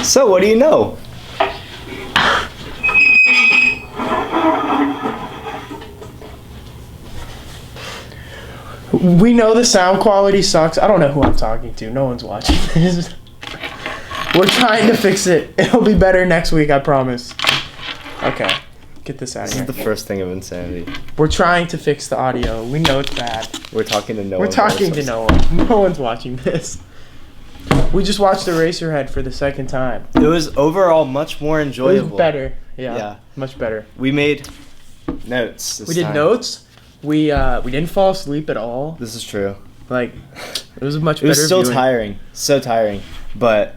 So, what do you know? We know the sound quality sucks. I don't know who I'm talking to. No one's watching this. We're trying to fix it. It'll be better next week, I promise. Okay. Get this out of This here. is the first thing of insanity. We're trying to fix the audio. We know it's bad. We're talking to no one. We're talking to no one. No one's watching this. We just watched Eraserhead for the second time. It was overall much more It enjoyable. was better. Yeah. Yeah. Much better. We made notes this We did time. notes. We didn't fall asleep at all. This is true. Like, it was a much It better was still viewing. tiring. So tiring. But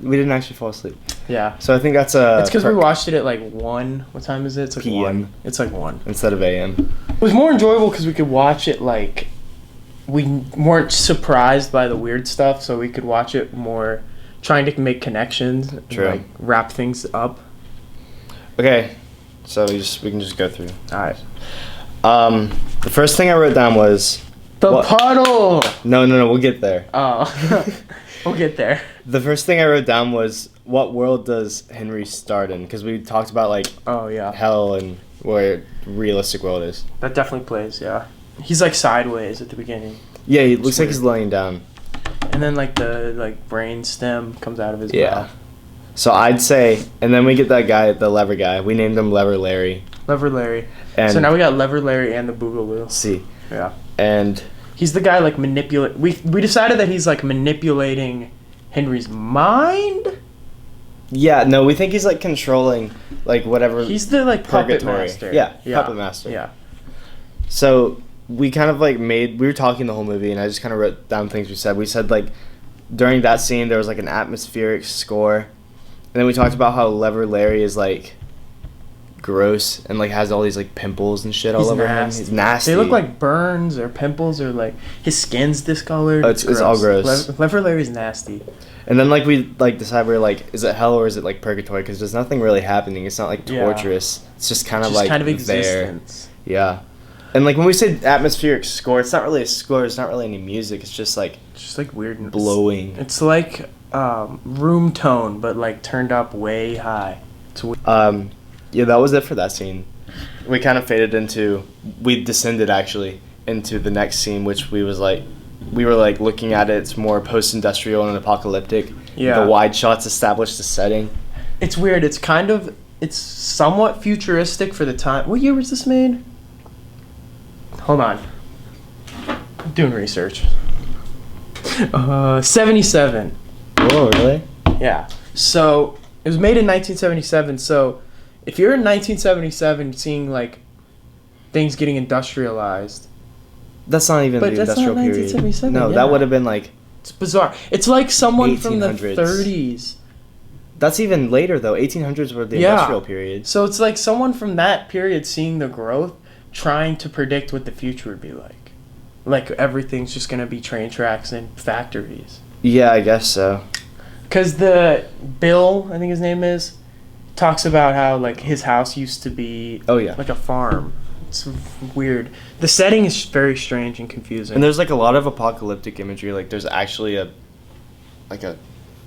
we didn't actually fall asleep. Yeah. So I think that's a... It's because we watched it at like 1. What time is it? It's like PM. 1. It's like 1. Instead of AM. It was more enjoyable because we could watch it like... We weren't surprised by the weird stuff, so we could watch it more trying to make connections. And, True. like, wrap things up. Okay. So we can just go through. Alright. The first thing I wrote down was... The What? puddle! No, we'll get there. Oh. We'll get there. The first thing I wrote down was, what world does Henry start in? Because we talked about, like, Oh, yeah. hell and where realistic world is. That definitely plays, yeah. He's like sideways at the beginning. Yeah, he looks like weird. he's laying down. And then like the brain stem comes out of his Yeah. mouth. So I'd say, and then we get that guy, the lever guy. We named him Lever Larry. Lever Larry. And So now we got Lever Larry and the Boogaloo. see. Yeah. And He's the guy like manipulate. We decided that he's like manipulating Henry's mind. yeah, no, we think he's like controlling like whatever. He's the like puppet Purgatory. master. Yeah, puppet master. Yeah. So we kind of like we were talking the whole movie, and I just kind of wrote down things we said. We said like during that scene there was like an atmospheric score, and then we talked about how Lever Larry is like gross and like has all these like pimples and shit all He's over nasty. him. He's nasty. They look like burns or pimples or like his skin's discolored. Oh, it's all gross. Lever Larry's nasty. And then like we like decide we're like, is it hell or is it like purgatory? Because there's nothing really happening. It's not like Yeah. torturous. It's just kind of Just like kind of there. existence. Yeah. And like when we say atmospheric score, it's not really a score. It's not really any music. It's just like It's just like weird. blowing. It's like room tone, but like turned up way high. It's weird. Yeah, that was it for that scene. We kind of faded into, we descended actually into the next scene, which we were like looking at it. It's more post-industrial and apocalyptic. Yeah. The wide shots establish the setting. It's weird. It's somewhat futuristic for the time. What year was this made? Hold on. I'm doing research. 77. Oh, really? Yeah. So it was made in 1977. So if you're in 1977 seeing like things getting industrialized, That's not even But the that's not industrial period. 1977, No, yeah. that would have been like, it's bizarre. It's like someone from the 1800s. 30s. that's even later though. 1800s were the Yeah. industrial period. So it's like someone from that period seeing the growth, trying to predict what the future would be like. Like everything's just gonna be train tracks and factories. Yeah, I guess so. Cause the Bill, I think his name is, talks about how like his house used to be Oh yeah. like a farm. It's weird. The setting is very strange and confusing. And there's like a lot of apocalyptic imagery. Like there's actually a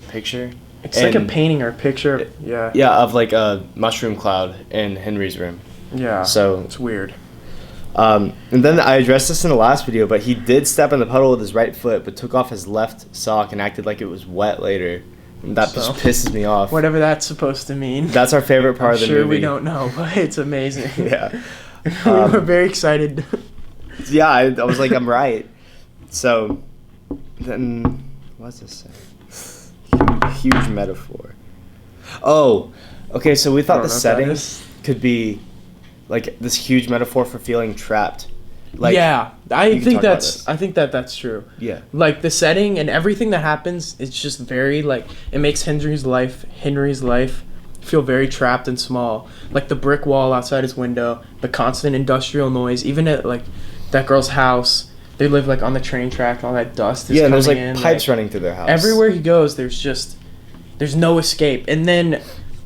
picture. it's like a and- painting or a picture. Yeah. Yeah, of like a mushroom cloud in Henry's room. Yeah. So, it's weird. and then I addressed this in the last video, but he did step in the puddle with his right foot, but took off his left sock and acted like it was wet later. And that So, just pisses me off. Whatever that's supposed to mean. That's our favorite part I'm of the sure movie. we don't know, but it's amazing. Yeah. We were very excited. Yeah, I was like, I'm right. So, then, what's this say? Huge metaphor. Oh, okay, so we I thought don't the know what that setting is. could be like this huge metaphor for feeling trapped. Like, yeah, you I can think talk about that's this. I think that's true. Yeah. Like the setting and everything that happens, it's just very like it makes Henry's life feel very trapped and small. Like the brick wall outside his window, the constant industrial noise, even at like that girl's house. They live like on the train track, all that dust is Yeah, and there's like coming in, pipes running through their house. everywhere he goes, there's no escape. And then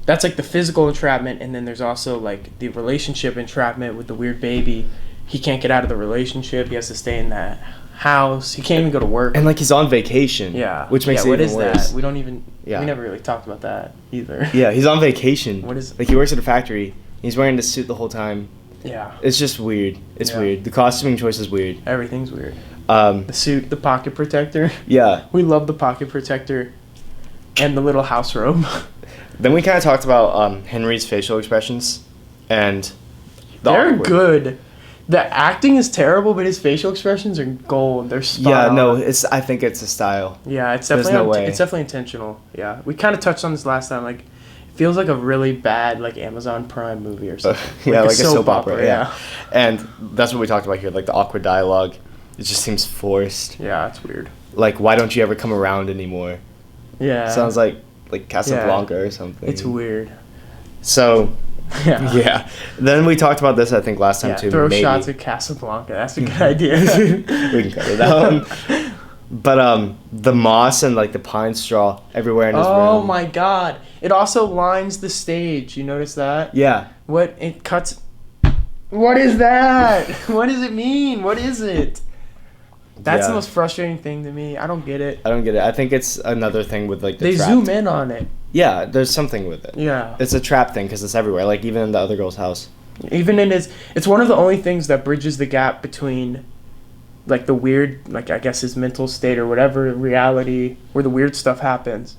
that's like the physical entrapment, and then there's also like the relationship entrapment with the weird baby. He can't get out of the relationship. He has to stay in that house. He can't even go to work. And like he's on vacation. Yeah. Which makes it what even is worse. that? We don't even. Yeah. We never really talked about that either. Yeah, he's on vacation. What is? Like he works at a factory. He's wearing the suit the whole time. Yeah. It's just weird. It's weird. The costuming choice is weird. Everything's weird. The suit, the pocket protector. Yeah. We love the pocket protector, and the little house robe. Then we kind of talked about Henry's facial expressions, and they're good. The acting is terrible, but his facial expressions are gold. They're spot on. No, I think it's a style. Yeah, it's definitely it's definitely intentional. Yeah, we kind of touched on this last time. Like, it feels like a really bad like Amazon Prime movie or something. Yeah, like a soap opera. Yeah, and that's what we talked about here. Like the awkward dialogue, it just seems forced. Yeah, it's weird. Like, why don't you ever come around anymore? Yeah, sounds like Casablanca or something. It's weird. So. Yeah. Then we talked about this, I think, last time too. Throw shots at Casablanca. That's a good idea. We can cut it out. But the moss and like the pine straw everywhere in his room. Oh my god! It also lines the stage. You notice that? Yeah. What it cuts? What is that? What does it mean? What is it? That's the most frustrating thing to me. I don't get it. I think it's another thing with like they zoom in on it. Yeah, there's something with it. Yeah. It's a trap thing because it's everywhere, like even in the other girl's house. Even in it's one of the only things that bridges the gap between, like, the weird, like, I guess his mental state or whatever, reality, where the weird stuff happens.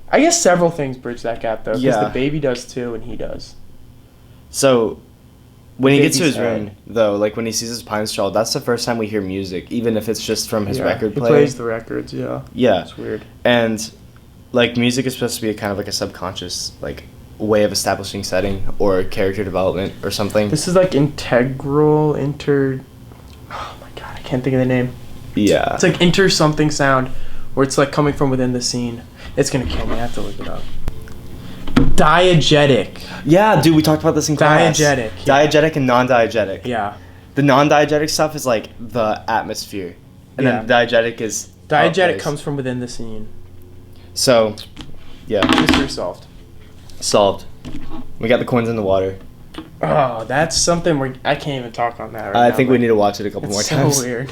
I guess several things bridge that gap, though, because the baby does too, and he does. So, when he gets to his room, though, like when he sees his pine straw, that's the first time we hear music, even if it's just from his record player. He plays the records, yeah. Yeah. It's weird. And like music is supposed to be kind of like a subconscious like way of establishing setting or character development or something. This is like oh my god, I can't think of the name. Yeah. It's like inter something sound where it's like coming from within the scene. It's gonna kill me, I have to look it up. Diegetic. Yeah, dude, we talked about this in class. Diegetic. Diegetic and non-diegetic. Yeah. The non-diegetic stuff is like the atmosphere. And then diegetic is diegetic comes from within the scene. So, yeah. Mystery solved. Solved. We got the coins in the water. Oh, that's something where I can't even talk on that right now. I think we need to watch it a couple more times. It's so weird.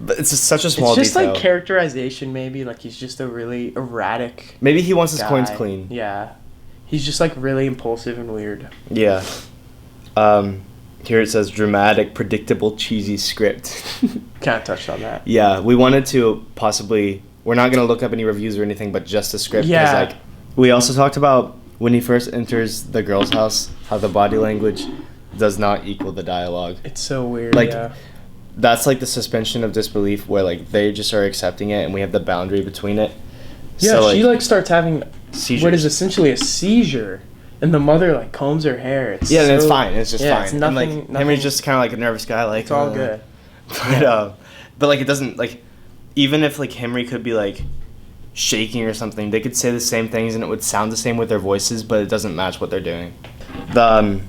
But it's just such a small detail. It's just detail. like characterization, maybe. Like, he's just a really erratic Maybe he wants his guy. coins clean. Yeah. He's just, like, really impulsive and weird. Yeah. Here it says dramatic, predictable, cheesy script. Kind of touched on that. Yeah, we wanted to possibly... We're not going to look up any reviews or anything, but just a script. Yeah. Like, we also talked about when he first enters the girl's house, how the body language does not equal the dialogue. It's so weird, like, that's like the suspension of disbelief where like they just are accepting it and we have the boundary between it. Yeah, so, she like starts having seizures. What is essentially a seizure, and the mother like combs her hair. And it's fine. It's just fine. It's nothing. And, like, Henry's just kind of like a nervous guy. Like it's all good. But like it doesn't like even if like Henry could be like shaking or something, they could say the same things and it would sound the same with their voices, but it doesn't match what they're doing. The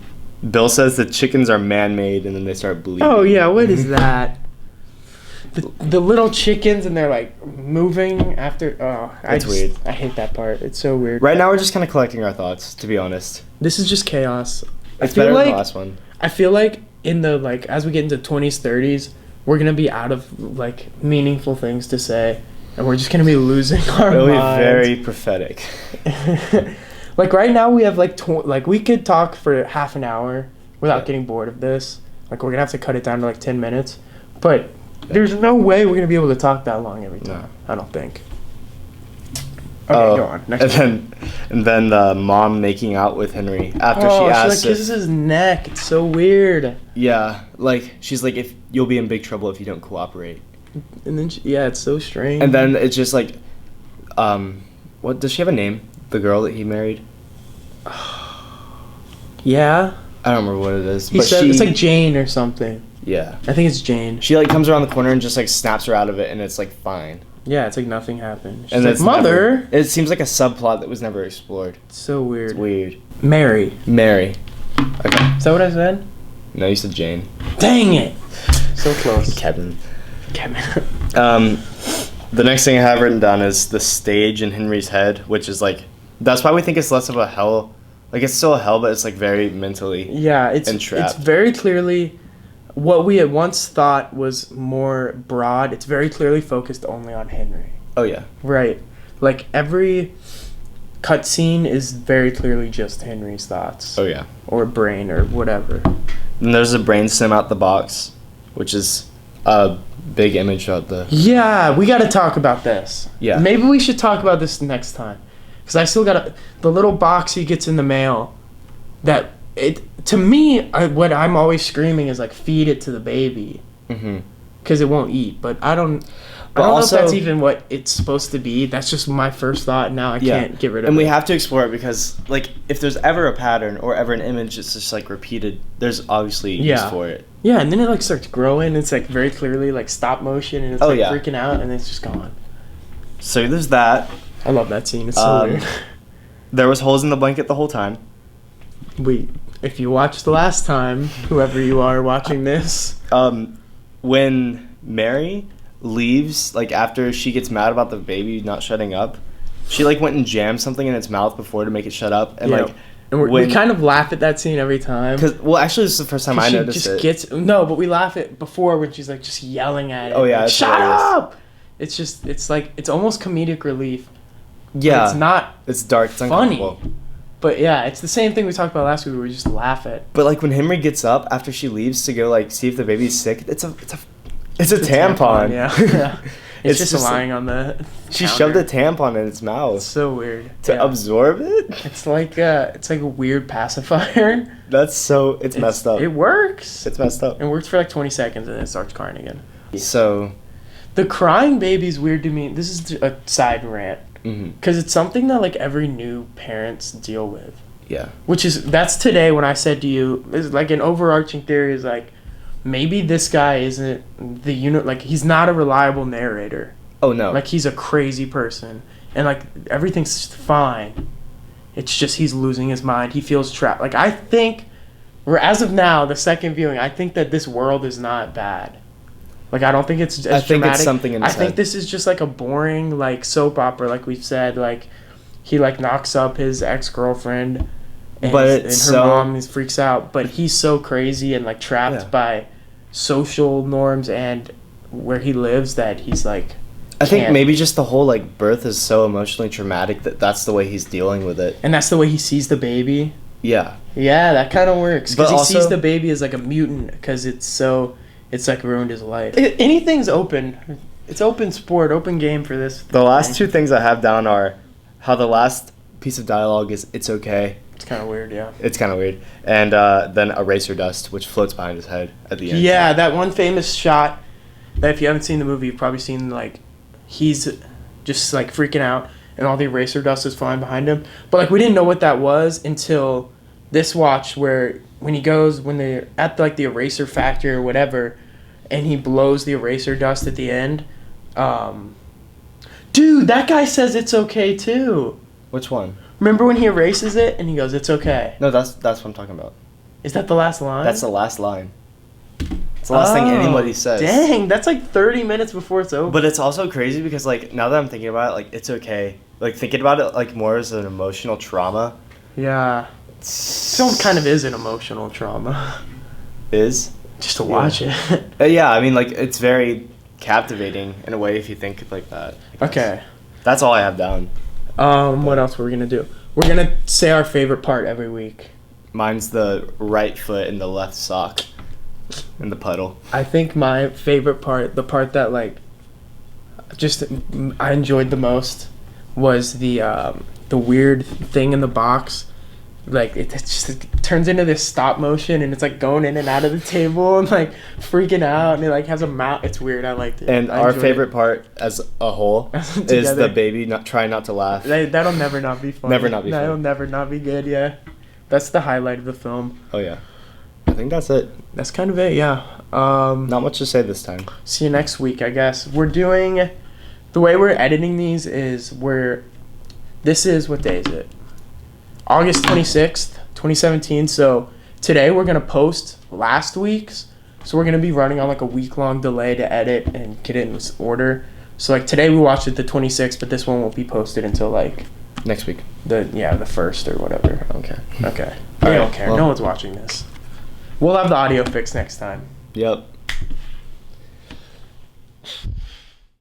Bill says the chickens are man-made, and then they start bleeding. Oh yeah, what is that? The little chickens, and they're like moving after. Oh, it's weird. I hate that part. It's so weird. Right now, we're just kind of collecting our thoughts, to be honest. This is just chaos. It's better than the last one. I feel like in the like as we get into 20s, 30s, we're gonna be out of like meaningful things to say, and we're just gonna be losing our minds. It'll be very prophetic. Like right now, we have like we could talk for half an hour without getting bored of this. Like we're gonna have to cut it down to like 10 minutes, but there's no way we're gonna be able to talk that long every time. No. I don't think. Okay, go on. Next and then the mom making out with Henry after she asks. She like kisses his neck. It's so weird. Yeah, like she's like, if you'll be in big trouble if you don't cooperate. And then it's so strange. And then it's just like, what does she have a name? The girl that he married. Yeah. I don't remember what it is. But it's like Jane or something. Yeah. I think it's Jane. She like comes around the corner and just like snaps her out of it, and it's like fine. Yeah, it's like nothing happened. She's and like, Mother! It seems like a subplot that was never explored. It's so weird. It's weird. Mary. Okay. Is that what I said? No, you said Jane. Dang it! So close. Kevin. The next thing I have written down is the stage in Henry's head, which is like, that's why we think it's less of a hell. Like, it's still a hell, but it's like very mentally entrapped. It's very clearly what we had once thought was more broad, it's very clearly focused only on Henry. Oh yeah. Right. Like every cutscene is very clearly just Henry's thoughts. Oh yeah. Or brain or whatever. And there's a brain sim out the box, which is a big image of the... Yeah, we got to talk about this. Yeah. Maybe we should talk about this next time. Because I still got the little box he gets in the mail that... To me, what I'm always screaming is like, feed it to the baby. Mm-hmm. Because it won't eat. But I don't know if that's even what it's supposed to be. That's just my first thought. Now I can't get rid of it. And we have to explore it because, like, if there's ever a pattern or ever an image that's just, like, repeated, there's obviously use for it. Yeah, and then it, like, starts growing. It's, like, very clearly, like, stop motion. And it's, freaking out. And it's just gone. So there's that. I love that scene. It's so weird. There was holes in the blanket the whole time. If you watched the last time, whoever you are watching this. When Mary leaves, like, after she gets mad about the baby not shutting up, she, like, went and jammed something in its mouth before to make it shut up. And, like... And we kind of laugh at that scene every time. Well, actually, this is the first time I noticed it. But we laugh at before when she's, like, just yelling at it. Oh, yeah. Like, shut up! It's just... It's, like... It's almost comedic relief. Yeah. It's not... It's dark. It's uncomfortable. Funny. But yeah, it's the same thing we talked about last week where we just laugh at. But like when Henry gets up after she leaves to go like see if the baby's sick, it's a tampon. Yeah. It's just lying on the She counter. shoved a tampon in its mouth. It's so weird. To absorb it? It's like a weird pacifier. It's messed up. It works. It's messed up. It works for like 20 seconds and then it starts crying again. So the crying baby's weird to me. This is a side rant. Because it's something that like every new parents deal with. Yeah. That's today when I said to you, is like an overarching theory is like, maybe this guy isn't like he's not a reliable narrator. Oh no. Like he's a crazy person. And like everything's fine. It's just he's losing his mind. He feels trapped. Like I think, or as of now, the second viewing, I think that this world is not bad. Like, I don't think it's as dramatic. I think it's something in his head. I think this is just, like, a boring, like, soap opera, like we've said. Like, he, like, knocks up his ex-girlfriend. And her mom freaks out. But he's so crazy and, like, trapped by social norms and where he lives that he's, like, I think maybe just the whole, like, birth is so emotionally traumatic that that's the way he's dealing with it. And that's the way he sees the baby. Yeah. Yeah, that kind of works. Because he sees the baby as, like, a mutant because it's like ruined his life. Anything's open. It's open sport, open game for this. The last two things I have down are how the last piece of dialogue is "It's okay." It's kind of weird, yeah. It's kind of weird. And then eraser dust, which floats behind his head at the end. Yeah, that one famous shot that if you haven't seen the movie, you've probably seen, like, he's just, like, freaking out and all the eraser dust is flying behind him. But, like, we didn't know what that was until this watch where when they're at, like, the eraser factory or whatever, and he blows the eraser dust at the end. Dude, that guy says it's okay too. Which one? Remember when he erases it and he goes, "It's okay"? No, that's what I'm talking about. Is that the last line? That's the last line. It's the last thing anybody says. Dang, that's like 30 minutes before it's over. But it's also crazy because, like, now that I'm thinking about it, like, it's okay. Like, thinking about it, like, more as an emotional trauma. Yeah. Film kind of is an emotional trauma. Is? Just to watch it. Yeah, I mean, like, it's very captivating in a way if you think like that. Okay. That's all I have down. What else were we going to do? We're going to say our favorite part every week. Mine's the right foot and the left sock in the puddle. I think my favorite part, the part that, like, just I enjoyed the most was the weird thing in the box. Like, it turns into this stop motion, and it's, like, going in and out of the table and, like, freaking out, and it, like, has a mouth. It's weird. I liked it. And our favorite part as a whole is the baby trying not to laugh. That'll never not be funny. Never not be funny. That'll never not be good, yeah. That's the highlight of the film. Oh, yeah. I think that's it. That's kind of it, yeah. Not much to say this time. See you next week, I guess. We're doing... The way we're editing these is this is... What day is it? August 26th, 2017. So today we're going to post last week's. So we're going to be running on like a week-long delay to edit and get it in order. So like today we watched it the 26th, but this one won't be posted until like... Next week. The 1st or whatever. Okay. We don't care. Well, no one's watching this. We'll have the audio fixed next time. Yep.